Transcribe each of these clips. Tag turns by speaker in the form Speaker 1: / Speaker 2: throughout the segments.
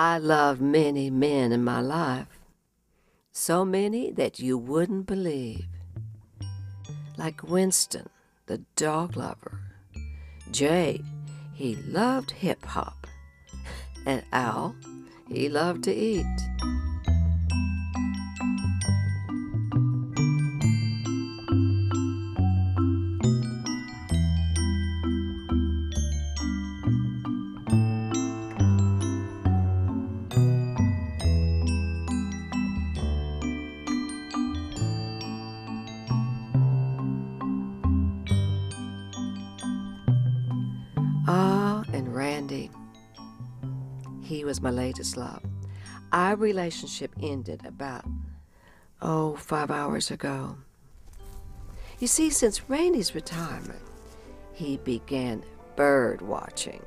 Speaker 1: I loved many men in my life, so many that you wouldn't believe. Like Winston, the dog lover. Jay, he loved hip-hop. And Al, he loved to eat. And Randy, he was my latest love. Our relationship ended about, 5 hours ago. You see, since Randy's retirement, he began bird watching.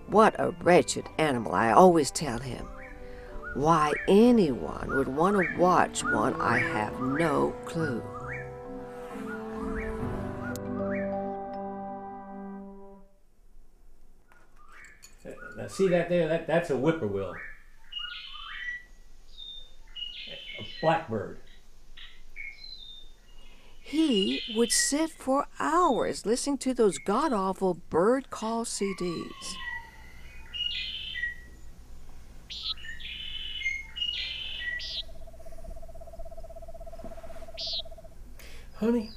Speaker 1: What a wretched animal, I always tell him. Why anyone would want to watch one, I have no clue.
Speaker 2: Now see that there? That's a whippoorwill. A blackbird.
Speaker 1: He would sit for hours listening to those god-awful bird call CDs.
Speaker 2: Honey,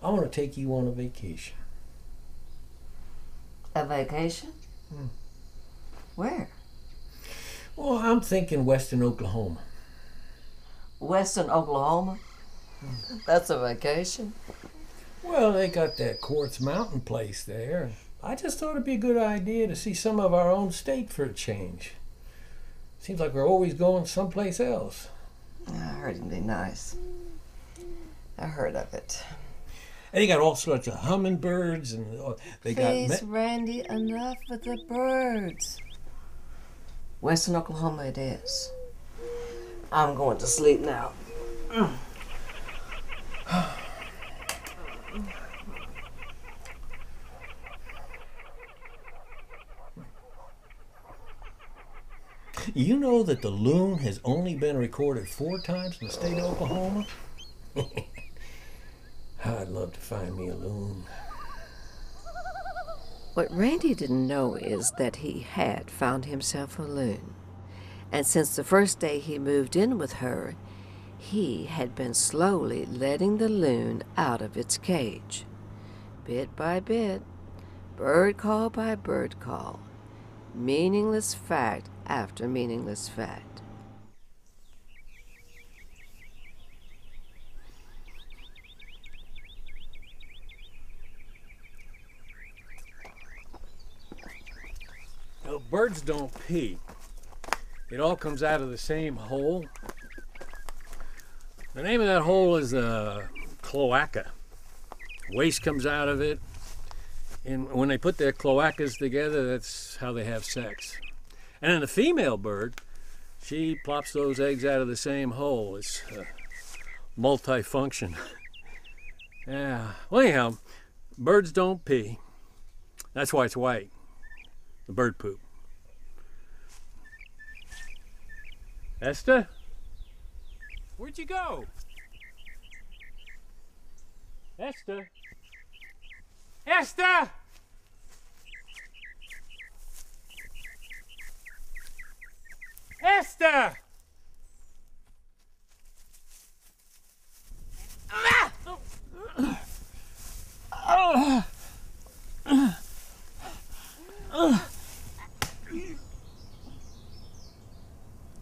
Speaker 2: I want to take you on a vacation.
Speaker 1: A vacation? Where?
Speaker 2: Well, I'm thinking Western Oklahoma.
Speaker 1: Western Oklahoma? That's a vacation?
Speaker 2: Well, they got that Quartz Mountain place there. I just thought it'd be a good idea to see some of our own state for a change. Seems like we're always going someplace else.
Speaker 1: I heard it'd be nice. I heard of it.
Speaker 2: And they got all sorts of hummingbirds, and they
Speaker 1: Please,
Speaker 2: got...
Speaker 1: Randy, enough with the birds. Western Oklahoma it is. I'm going to sleep now.
Speaker 2: You know that the loon has only been recorded 4 times in the state of Oklahoma? I'd love to find me a loon.
Speaker 1: What Randy didn't know is that he had found himself a loon. And since the first day he moved in with her, he had been slowly letting the loon out of its cage. Bit by bit, bird call by bird call, meaningless fact after meaningless fact.
Speaker 2: Well, birds don't pee. It all comes out of the same hole. The name of that hole is a cloaca. Waste comes out of it. And when they put their cloacas together, that's how they have sex. And then the female bird, she plops those eggs out of the same hole. It's multifunction. Yeah. Well, anyhow, birds don't pee. That's why it's white. The bird poop. Esther? Where'd you go? Esther? Esther! Esther!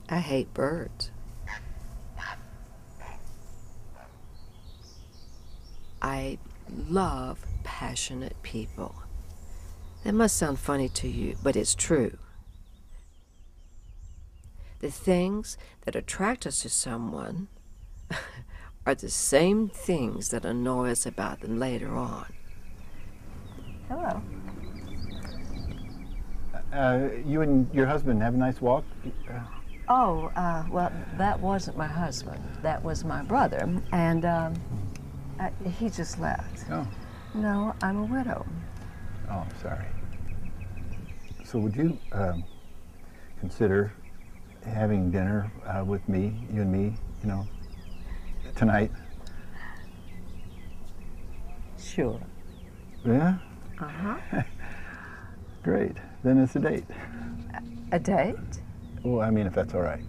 Speaker 1: I hate birds. I love passionate people. That must sound funny to you, but it's true. The things that attract us to someone are the same things that annoy us about them later on. Hello.
Speaker 3: You and your husband have a nice walk?
Speaker 1: Well, that wasn't my husband. That was my brother, and he just left.
Speaker 3: Oh.
Speaker 1: No, I'm a widow.
Speaker 3: Oh, I'm sorry. So would you consider having dinner with me, you and me, you know, tonight?
Speaker 4: Sure.
Speaker 3: Yeah?
Speaker 4: Uh-huh.
Speaker 3: Great. Then it's a date.
Speaker 4: A date?
Speaker 3: Well, I mean, if that's all right.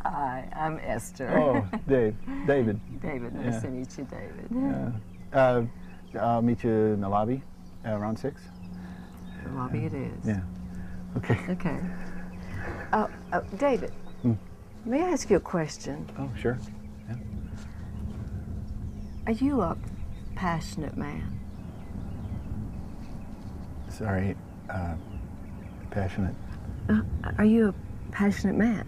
Speaker 4: Hi, I'm Esther.
Speaker 3: Oh, David.
Speaker 4: David, nice
Speaker 3: Yeah.
Speaker 4: to meet you, David.
Speaker 3: I'll meet you in the lobby around 6.
Speaker 4: The lobby it is.
Speaker 3: Yeah. Okay.
Speaker 4: Okay.
Speaker 1: David, may I ask you a question?
Speaker 3: Oh, sure. Yeah.
Speaker 1: Are you a passionate man?
Speaker 3: Sorry. Passionate.
Speaker 1: Are you a passionate man?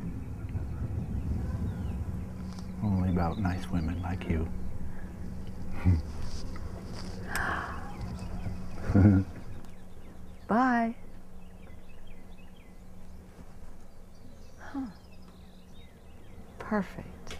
Speaker 3: Only about nice women like you.
Speaker 1: Bye. Perfect.